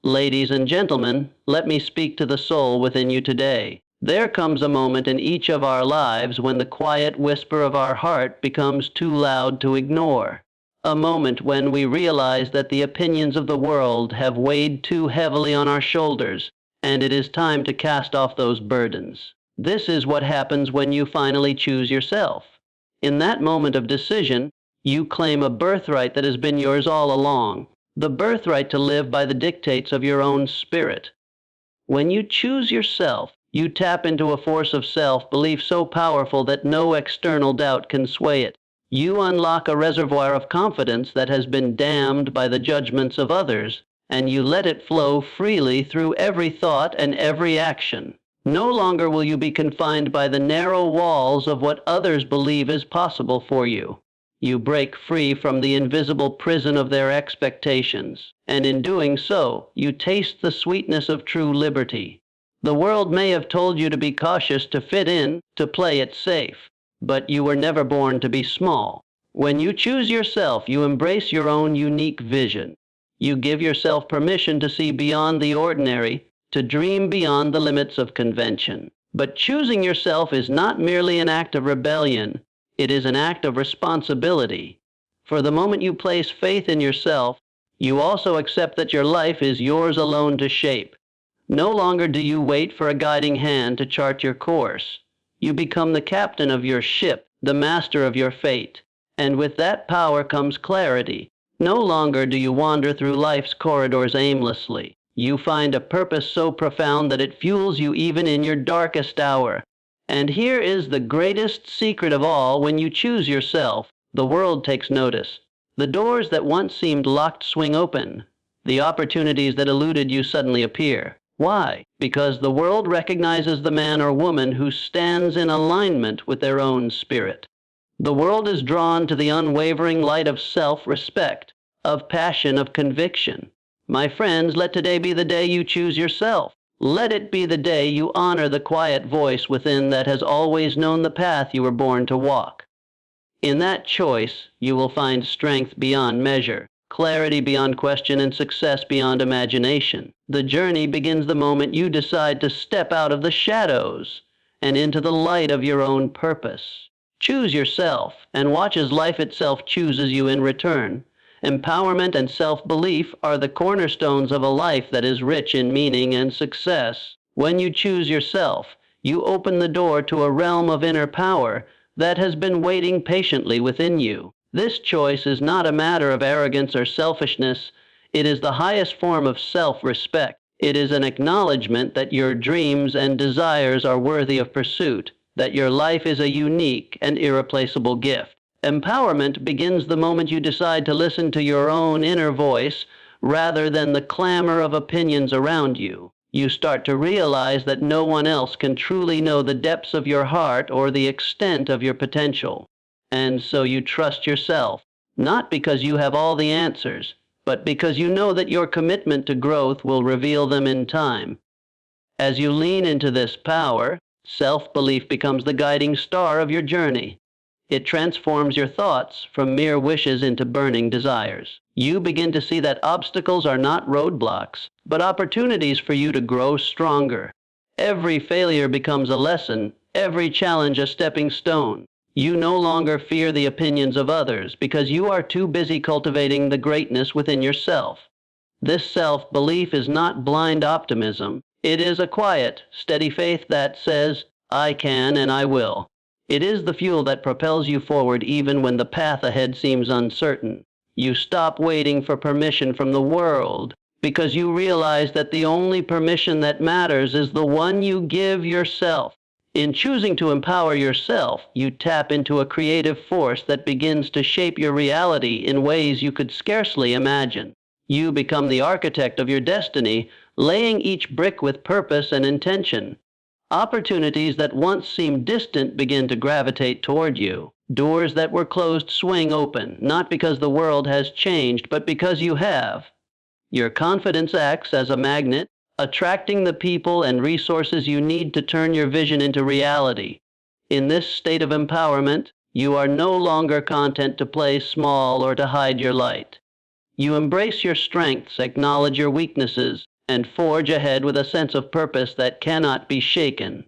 Ladies and gentlemen, let me speak to the soul within you today. There comes a moment in each of our lives when the quiet whisper of our heart becomes too loud to ignore. A moment when we realize that the opinions of the world have weighed too heavily on our shoulders, and it is time to cast off those burdens. This is what happens when you finally choose yourself. In that moment of decision, you claim a birthright that has been yours all along, the birthright to live by the dictates of your own spirit. When you choose yourself, you tap into a force of self-belief so powerful that no external doubt can sway it. You unlock a reservoir of confidence that has been dammed by the judgments of others, and you let it flow freely through every thought and every action. No longer will you be confined by the narrow walls of what others believe is possible for you. You break free from the invisible prison of their expectations, and in doing so, you taste the sweetness of true liberty. The world may have told you to be cautious, to fit in, to play it safe, but you were never born to be small. When you choose yourself, you embrace your own unique vision. You give yourself permission to see beyond the ordinary, to dream beyond the limits of convention. But choosing yourself is not merely an act of rebellion. It is an act of responsibility. For the moment you place faith in yourself, you also accept that your life is yours alone to shape. No longer do you wait for a guiding hand to chart your course. You become the captain of your ship, the master of your fate. And with that power comes clarity. No longer do you wander through life's corridors aimlessly. You find a purpose so profound that it fuels you even in your darkest hour. And here is the greatest secret of all: when you choose yourself, the world takes notice. The doors that once seemed locked swing open. The opportunities that eluded you suddenly appear. Why? Because the world recognizes the man or woman who stands in alignment with their own spirit. The world is drawn to the unwavering light of self-respect, of passion, of conviction. My friends, let today be the day you choose yourself. Let it be the day you honor the quiet voice within that has always known the path you were born to walk. In that choice, you will find strength beyond measure, clarity beyond question, and success beyond imagination. The journey begins the moment you decide to step out of the shadows and into the light of your own purpose. Choose yourself, and watch as life itself chooses you in return. Empowerment and self-belief are the cornerstones of a life that is rich in meaning and success. When you choose yourself, you open the door to a realm of inner power that has been waiting patiently within you. This choice is not a matter of arrogance or selfishness. It is the highest form of self-respect. It is an acknowledgement that your dreams and desires are worthy of pursuit, that your life is a unique and irreplaceable gift. Empowerment begins the moment you decide to listen to your own inner voice rather than the clamor of opinions around you. You start to realize that no one else can truly know the depths of your heart or the extent of your potential. And so you trust yourself, not because you have all the answers, but because you know that your commitment to growth will reveal them in time. As you lean into this power, self-belief becomes the guiding star of your journey. It transforms your thoughts from mere wishes into burning desires. You begin to see that obstacles are not roadblocks, but opportunities for you to grow stronger. Every failure becomes a lesson, every challenge a stepping stone. You no longer fear the opinions of others because you are too busy cultivating the greatness within yourself. This self-belief is not blind optimism. It is a quiet, steady faith that says, "I can and I will." It is the fuel that propels you forward even when the path ahead seems uncertain. You stop waiting for permission from the world because you realize that the only permission that matters is the one you give yourself. In choosing to empower yourself, you tap into a creative force that begins to shape your reality in ways you could scarcely imagine. You become the architect of your destiny, laying each brick with purpose and intention. Opportunities that once seemed distant begin to gravitate toward you. Doors that were closed swing open, not because the world has changed, but because you have. Your confidence acts as a magnet, attracting the people and resources you need to turn your vision into reality. In this state of empowerment, you are no longer content to play small or to hide your light. You embrace your strengths, acknowledge your weaknesses, and forge ahead with a sense of purpose that cannot be shaken.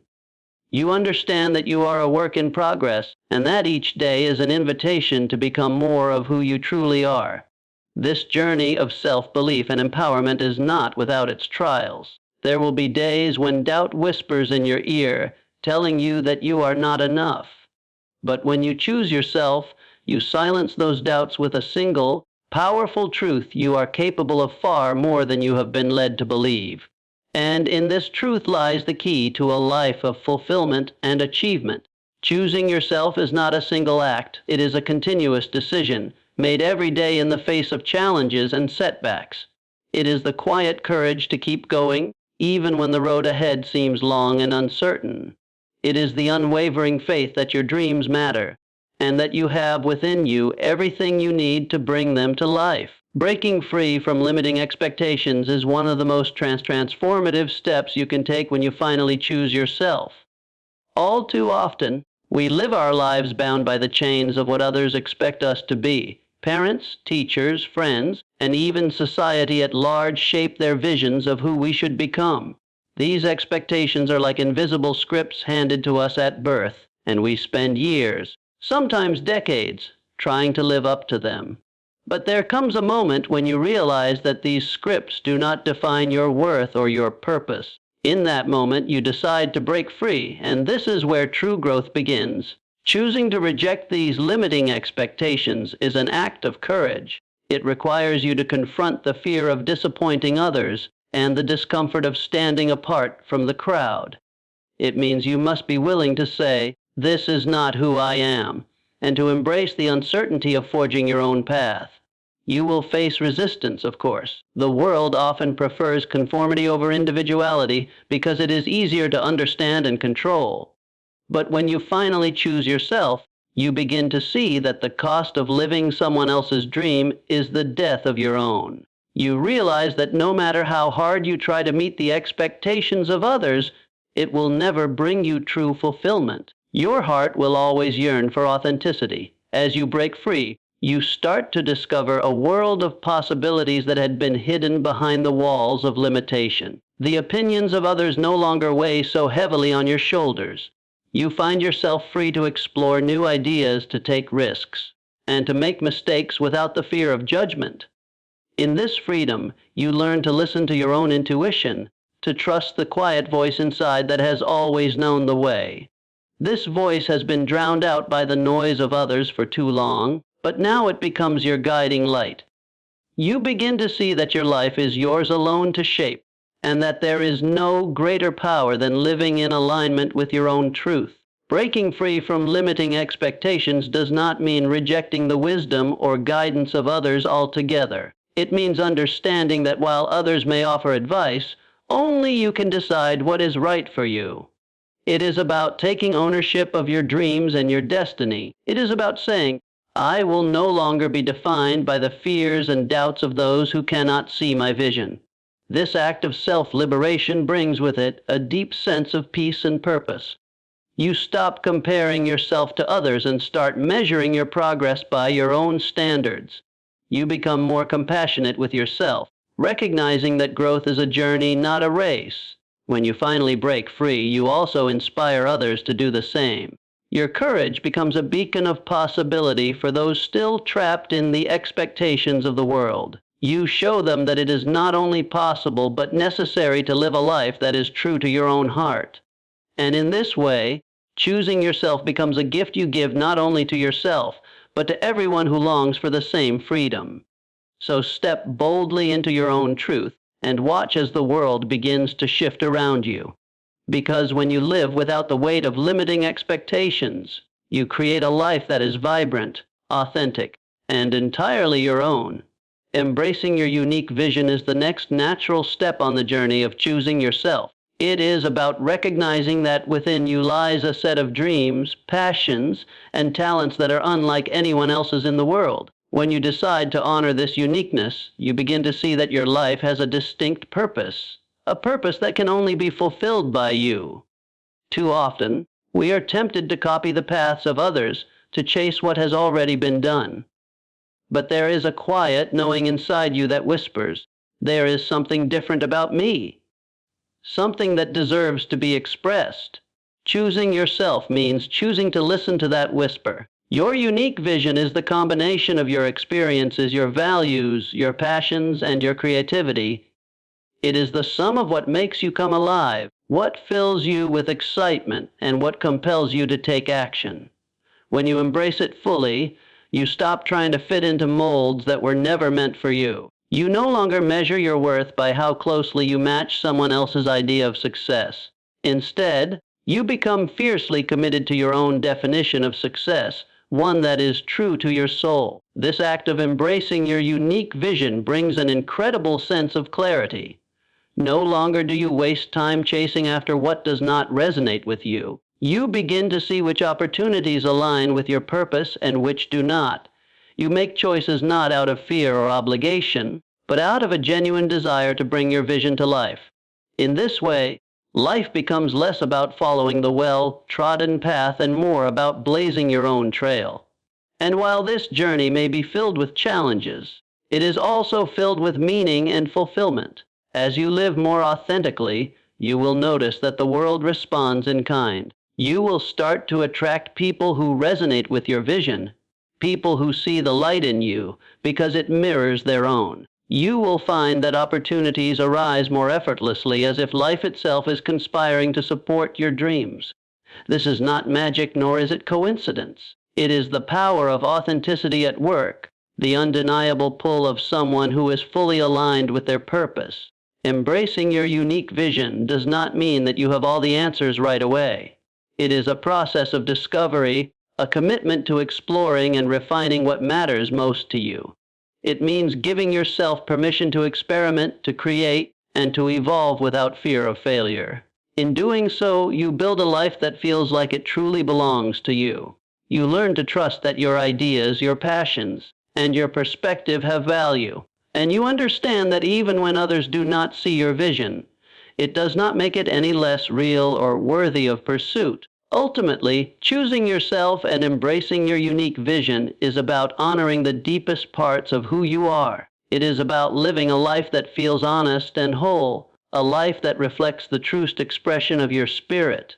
You understand that you are a work in progress, and that each day is an invitation to become more of who you truly are. This journey of self-belief and empowerment is not without its trials. There will be days when doubt whispers in your ear, telling you that you are not enough. But when you choose yourself, you silence those doubts with a single, powerful truth: you are capable of far more than you have been led to believe. And in this truth lies the key to a life of fulfillment and achievement. Choosing yourself is not a single act. It is a continuous decision, made every day in the face of challenges and setbacks. It is the quiet courage to keep going, even when the road ahead seems long and uncertain. It is the unwavering faith that your dreams matter, and that you have within you everything you need to bring them to life. Breaking free from limiting expectations is one of the most transformative steps you can take when you finally choose yourself. All too often, we live our lives bound by the chains of what others expect us to be. Parents, teachers, friends, and even society at large shape their visions of who we should become. These expectations are like invisible scripts handed to us at birth, and we spend years, sometimes decades, trying to live up to them. But there comes a moment when you realize that these scripts do not define your worth or your purpose. In that moment, you decide to break free, and this is where true growth begins. Choosing to reject these limiting expectations is an act of courage. It requires you to confront the fear of disappointing others and the discomfort of standing apart from the crowd. It means you must be willing to say, "This is not who I am," and to embrace the uncertainty of forging your own path. You will face resistance, of course. The world often prefers conformity over individuality because it is easier to understand and control. But when you finally choose yourself, you begin to see that the cost of living someone else's dream is the death of your own. You realize that no matter how hard you try to meet the expectations of others, it will never bring you true fulfillment. Your heart will always yearn for authenticity. As you break free, you start to discover a world of possibilities that had been hidden behind the walls of limitation. The opinions of others no longer weigh so heavily on your shoulders. You find yourself free to explore new ideas, to take risks, and to make mistakes without the fear of judgment. In this freedom, you learn to listen to your own intuition, to trust the quiet voice inside that has always known the way. This voice has been drowned out by the noise of others for too long, but now it becomes your guiding light. You begin to see that your life is yours alone to shape, and that there is no greater power than living in alignment with your own truth. Breaking free from limiting expectations does not mean rejecting the wisdom or guidance of others altogether. It means understanding that while others may offer advice, only you can decide what is right for you. It is about taking ownership of your dreams and your destiny. It is about saying, "I will no longer be defined by the fears and doubts of those who cannot see my vision." This act of self-liberation brings with it a deep sense of peace and purpose. You stop comparing yourself to others and start measuring your progress by your own standards. You become more compassionate with yourself, recognizing that growth is a journey, not a race. When you finally break free, you also inspire others to do the same. Your courage becomes a beacon of possibility for those still trapped in the expectations of the world. You show them that it is not only possible but necessary to live a life that is true to your own heart. And in this way, choosing yourself becomes a gift you give not only to yourself, but to everyone who longs for the same freedom. So step boldly into your own truth and watch as the world begins to shift around you. Because when you live without the weight of limiting expectations, you create a life that is vibrant, authentic, and entirely your own. Embracing your unique vision is the next natural step on the journey of choosing yourself. It is about recognizing that within you lies a set of dreams, passions, and talents that are unlike anyone else's in the world. When you decide to honor this uniqueness, you begin to see that your life has a distinct purpose, a purpose that can only be fulfilled by you. Too often, we are tempted to copy the paths of others, to chase what has already been done. But there is a quiet knowing inside you that whispers, There is something different about me, something that deserves to be expressed. Choosing yourself means choosing to listen to that whisper. Your unique vision is the combination of your experiences, your values, your passions, and your creativity. It is the sum of what makes you come alive, what fills you with excitement, and what compels you to take action. When you embrace it fully, you stop trying to fit into molds that were never meant for you. You no longer measure your worth by how closely you match someone else's idea of success. Instead, you become fiercely committed to your own definition of success, one that is true to your soul. This act of embracing your unique vision brings an incredible sense of clarity. No longer do you waste time chasing after what does not resonate with you. You begin to see which opportunities align with your purpose and which do not. You make choices not out of fear or obligation, but out of a genuine desire to bring your vision to life. In this way, life becomes less about following the well-trodden path and more about blazing your own trail. And while this journey may be filled with challenges, it is also filled with meaning and fulfillment. As you live more authentically, you will notice that the world responds in kind. You will start to attract people who resonate with your vision, people who see the light in you because it mirrors their own. You will find that opportunities arise more effortlessly, as if life itself is conspiring to support your dreams. This is not magic, nor is it coincidence. It is the power of authenticity at work, the undeniable pull of someone who is fully aligned with their purpose. Embracing your unique vision does not mean that you have all the answers right away. It is a process of discovery, a commitment to exploring and refining what matters most to you. It means giving yourself permission to experiment, to create, and to evolve without fear of failure. In doing so, you build a life that feels like it truly belongs to you. You learn to trust that your ideas, your passions, and your perspective have value. And you understand that even when others do not see your vision, it does not make it any less real or worthy of pursuit. Ultimately, choosing yourself and embracing your unique vision is about honoring the deepest parts of who you are. It is about living a life that feels honest and whole, a life that reflects the truest expression of your spirit.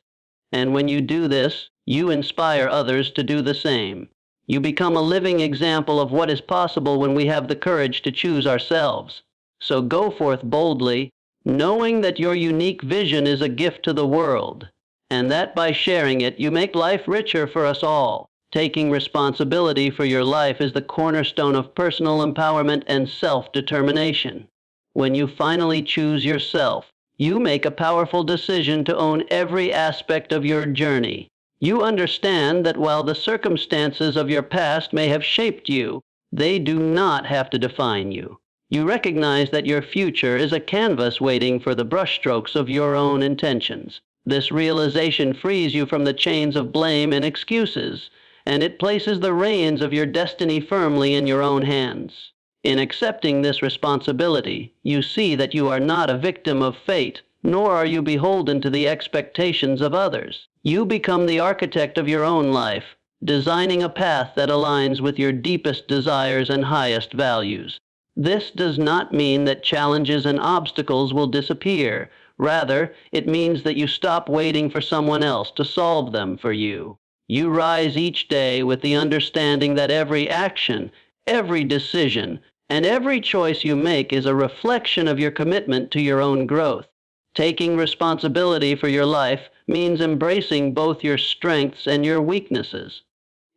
And when you do this, you inspire others to do the same. You become a living example of what is possible when we have the courage to choose ourselves. So go forth boldly, knowing that your unique vision is a gift to the world, and that by sharing it, you make life richer for us all. Taking responsibility for your life is the cornerstone of personal empowerment and self-determination. When you finally choose yourself, you make a powerful decision to own every aspect of your journey. You understand that while the circumstances of your past may have shaped you, they do not have to define you. You recognize that your future is a canvas waiting for the brushstrokes of your own intentions. This realization frees you from the chains of blame and excuses, and it places the reins of your destiny firmly in your own hands. In accepting this responsibility, you see that you are not a victim of fate, nor are you beholden to the expectations of others. You become the architect of your own life, designing a path that aligns with your deepest desires and highest values. This does not mean that challenges and obstacles will disappear. Rather, it means that you stop waiting for someone else to solve them for you. You rise each day with the understanding that every action, every decision, and every choice you make is a reflection of your commitment to your own growth. Taking responsibility for your life means embracing both your strengths and your weaknesses.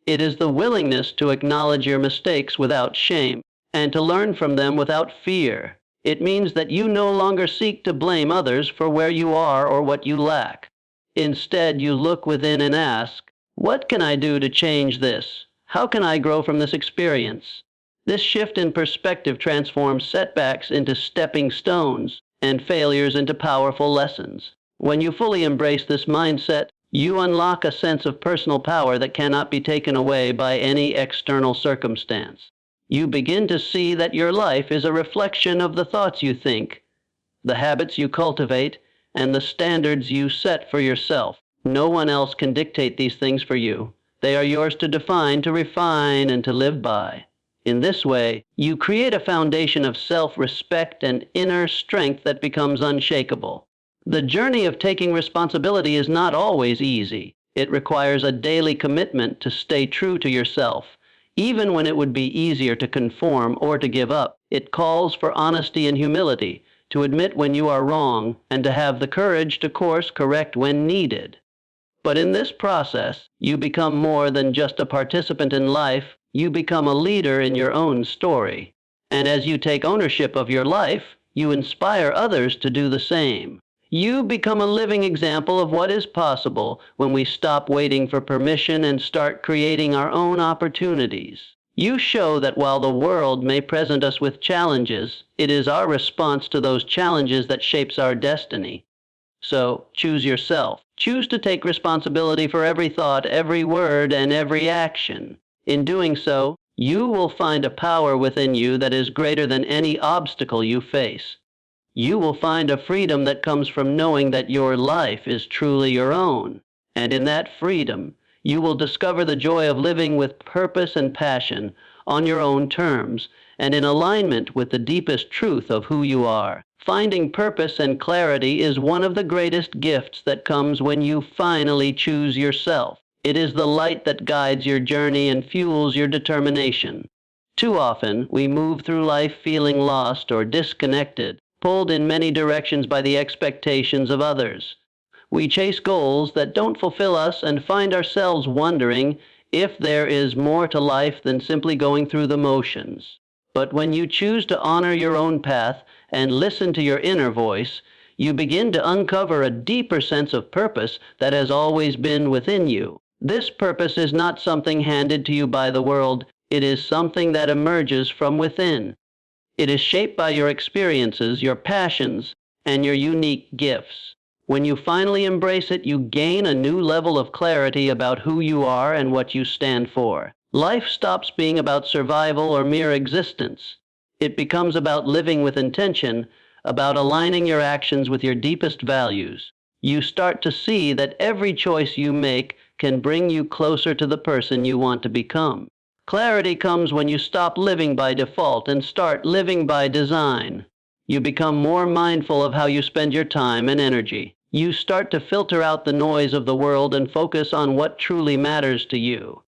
It is the willingness to acknowledge your mistakes without shame and to learn from them without fear. It means that you no longer seek to blame others for where you are or what you lack. Instead, you look within and ask, what can I do to change this? How can I grow from this experience? This shift in perspective transforms setbacks into stepping stones and failures into powerful lessons. When you fully embrace this mindset, you unlock a sense of personal power that cannot be taken away by any external circumstance. You begin to see that your life is a reflection of the thoughts you think, the habits you cultivate, and the standards you set for yourself. No one else can dictate these things for you. They are yours to define, to refine, and to live by. In this way, you create a foundation of self-respect and inner strength that becomes unshakable. The journey of taking responsibility is not always easy. It requires a daily commitment to stay true to yourself, even when it would be easier to conform or to give up. It calls for honesty and humility, to admit when you are wrong, and to have the courage to course correct when needed. But in this process, you become more than just a participant in life, you become a leader in your own story. And as you take ownership of your life, you inspire others to do the same. You become a living example of what is possible when we stop waiting for permission and start creating our own opportunities. You show that while the world may present us with challenges, it is our response to those challenges that shapes our destiny. So, choose yourself. Choose to take responsibility for every thought, every word, and every action. In doing so, you will find a power within you that is greater than any obstacle you face. You will find a freedom that comes from knowing that your life is truly your own. And in that freedom, you will discover the joy of living with purpose and passion on your own terms and in alignment with the deepest truth of who you are. Finding purpose and clarity is one of the greatest gifts that comes when you finally choose yourself. It is the light that guides your journey and fuels your determination. Too often, we move through life feeling lost or disconnected, pulled in many directions by the expectations of others. We chase goals that don't fulfill us and find ourselves wondering if there is more to life than simply going through the motions. But when you choose to honor your own path and listen to your inner voice, you begin to uncover a deeper sense of purpose that has always been within you. This purpose is not something handed to you by the world, it is something that emerges from within. It is shaped by your experiences, your passions, and your unique gifts. When you finally embrace it, you gain a new level of clarity about who you are and what you stand for. Life stops being about survival or mere existence. It becomes about living with intention, about aligning your actions with your deepest values. You start to see that every choice you make can bring you closer to the person you want to become. Clarity comes when you stop living by default and start living by design. You become more mindful of how you spend your time and energy. You start to filter out the noise of the world and focus on what truly matters to you.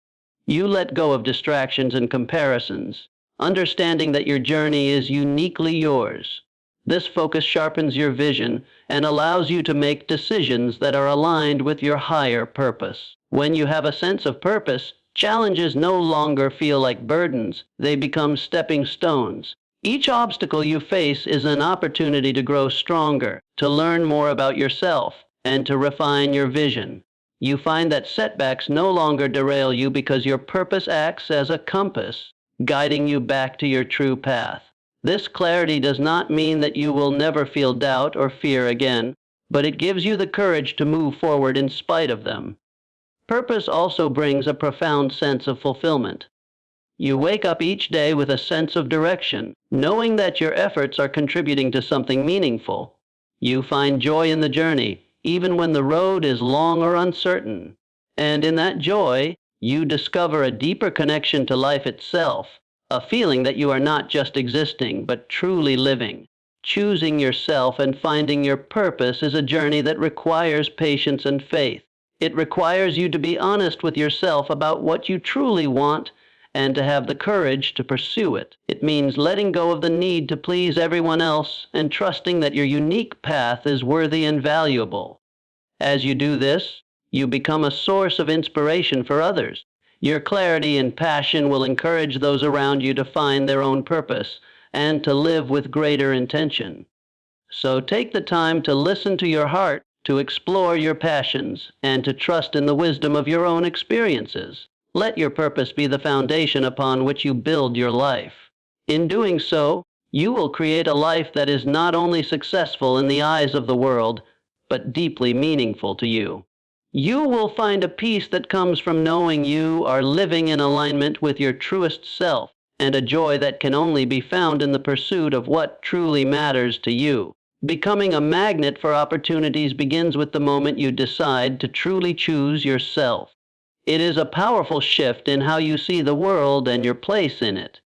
You let go of distractions and comparisons, understanding that your journey is uniquely yours. This focus sharpens your vision and allows you to make decisions that are aligned with your higher purpose. When you have a sense of purpose, challenges no longer feel like burdens, they become stepping stones. Each obstacle you face is an opportunity to grow stronger, to learn more about yourself, and to refine your vision. You find that setbacks no longer derail you because your purpose acts as a compass, guiding you back to your true path. This clarity does not mean that you will never feel doubt or fear again, but it gives you the courage to move forward in spite of them. Purpose also brings a profound sense of fulfillment. You wake up each day with a sense of direction, knowing that your efforts are contributing to something meaningful. You find joy in the journey, even when the road is long or uncertain. And in that joy, you discover a deeper connection to life itself, a feeling that you are not just existing, but truly living. Choosing yourself and finding your purpose is a journey that requires patience and faith. It requires you to be honest with yourself about what you truly want and to have the courage to pursue it. It means letting go of the need to please everyone else and trusting that your unique path is worthy and valuable. As you do this, you become a source of inspiration for others. Your clarity and passion will encourage those around you to find their own purpose and to live with greater intention. So take the time to listen to your heart, to explore your passions, and to trust in the wisdom of your own experiences. Let your purpose be the foundation upon which you build your life. In doing so, you will create a life that is not only successful in the eyes of the world, but deeply meaningful to you. You will find a peace that comes from knowing you are living in alignment with your truest self, and a joy that can only be found in the pursuit of what truly matters to you. Becoming a magnet for opportunities begins with the moment you decide to truly choose yourself. It is a powerful shift in how you see the world and your place in it.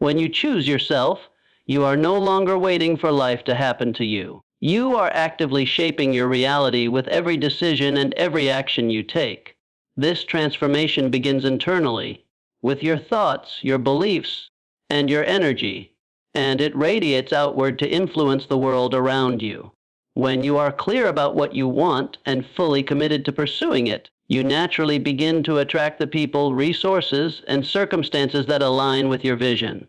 When you choose yourself, you are no longer waiting for life to happen to you. You are actively shaping your reality with every decision and every action you take. This transformation begins internally, with your thoughts, your beliefs, and your energy, and it radiates outward to influence the world around you. When you are clear about what you want and fully committed to pursuing it, you naturally begin to attract the people, resources, and circumstances that align with your vision.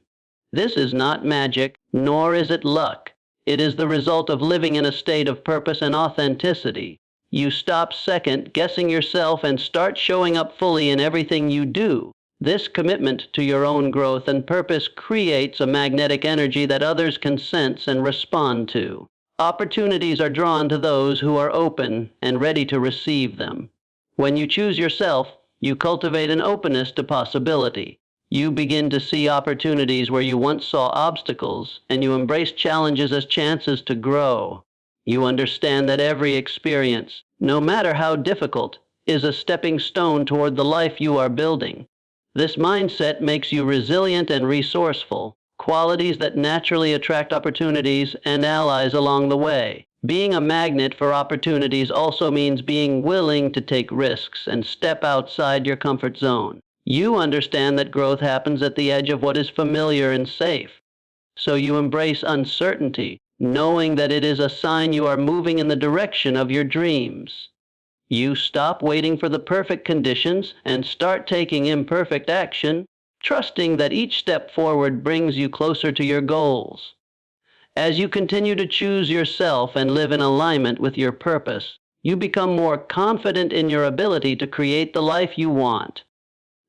This is not magic, nor is it luck. It is the result of living in a state of purpose and authenticity. You stop second guessing yourself and start showing up fully in everything you do. This commitment to your own growth and purpose creates a magnetic energy that others can sense and respond to. Opportunities are drawn to those who are open and ready to receive them. When you choose yourself, you cultivate an openness to possibility. You begin to see opportunities where you once saw obstacles, and you embrace challenges as chances to grow. You understand that every experience, no matter how difficult, is a stepping stone toward the life you are building. This mindset makes you resilient and resourceful, qualities that naturally attract opportunities and allies along the way. Being a magnet for opportunities also means being willing to take risks and step outside your comfort zone. You understand that growth happens at the edge of what is familiar and safe. So you embrace uncertainty, knowing that it is a sign you are moving in the direction of your dreams. You stop waiting for the perfect conditions and start taking imperfect action, trusting that each step forward brings you closer to your goals. As you continue to choose yourself and live in alignment with your purpose, you become more confident in your ability to create the life you want.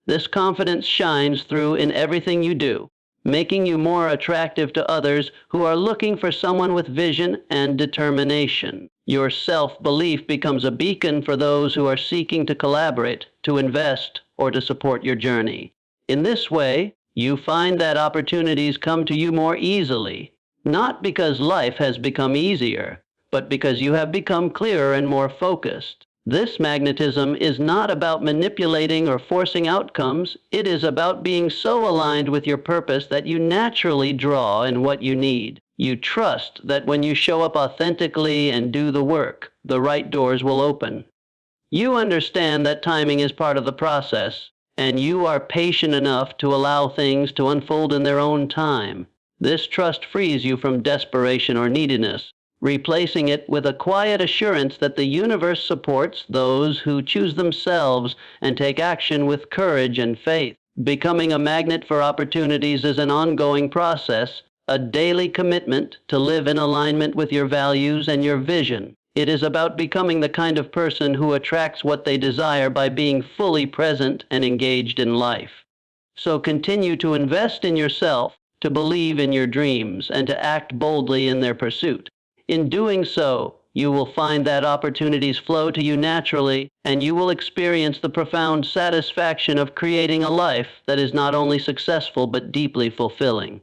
This confidence shines through in everything you do, making you more attractive to others who are looking for someone with vision and determination. Your self-belief becomes a beacon for those who are seeking to collaborate, to invest, or to support your journey. In this way, you find that opportunities come to you more easily, not because life has become easier, but because you have become clearer and more focused. This magnetism is not about manipulating or forcing outcomes. It is about being so aligned with your purpose that you naturally draw in what you need. You trust that when you show up authentically and do the work, the right doors will open. You understand that timing is part of the process, and you are patient enough to allow things to unfold in their own time. This trust frees you from desperation or neediness, replacing it with a quiet assurance that the universe supports those who choose themselves and take action with courage and faith. Becoming a magnet for opportunities is an ongoing process, a daily commitment to live in alignment with your values and your vision. It is about becoming the kind of person who attracts what they desire by being fully present and engaged in life. So continue to invest in yourself, to believe in your dreams, and to act boldly in their pursuit. In doing so, you will find that opportunities flow to you naturally, and you will experience the profound satisfaction of creating a life that is not only successful but deeply fulfilling.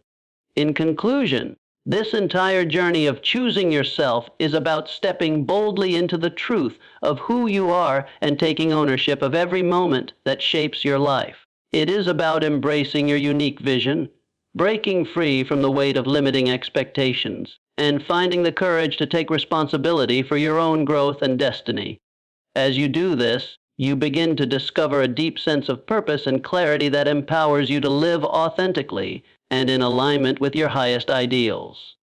In conclusion, this entire journey of choosing yourself is about stepping boldly into the truth of who you are and taking ownership of every moment that shapes your life. It is about embracing your unique vision, breaking free from the weight of limiting expectations, and finding the courage to take responsibility for your own growth and destiny. As you do this, you begin to discover a deep sense of purpose and clarity that empowers you to live authentically and in alignment with your highest ideals.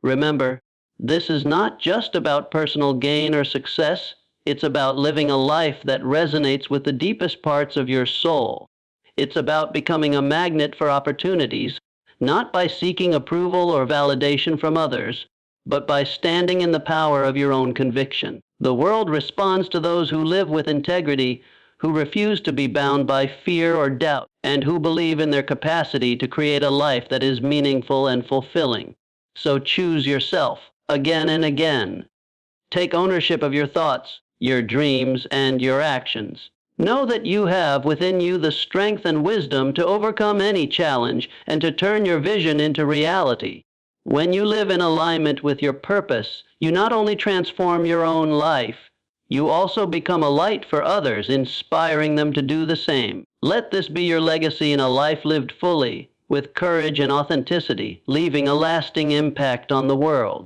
Remember, this is not just about personal gain or success. It's about living a life that resonates with the deepest parts of your soul. It's about becoming a magnet for opportunities, not by seeking approval or validation from others, but by standing in the power of your own conviction. The world responds to those who live with integrity, who refuse to be bound by fear or doubt, and who believe in their capacity to create a life that is meaningful and fulfilling. So choose yourself again and again. Take ownership of your thoughts, your dreams, and your actions. Know that you have within you the strength and wisdom to overcome any challenge and to turn your vision into reality. When you live in alignment with your purpose, you not only transform your own life, you also become a light for others, inspiring them to do the same. Let this be your legacy in a life lived fully, with courage and authenticity, leaving a lasting impact on the world.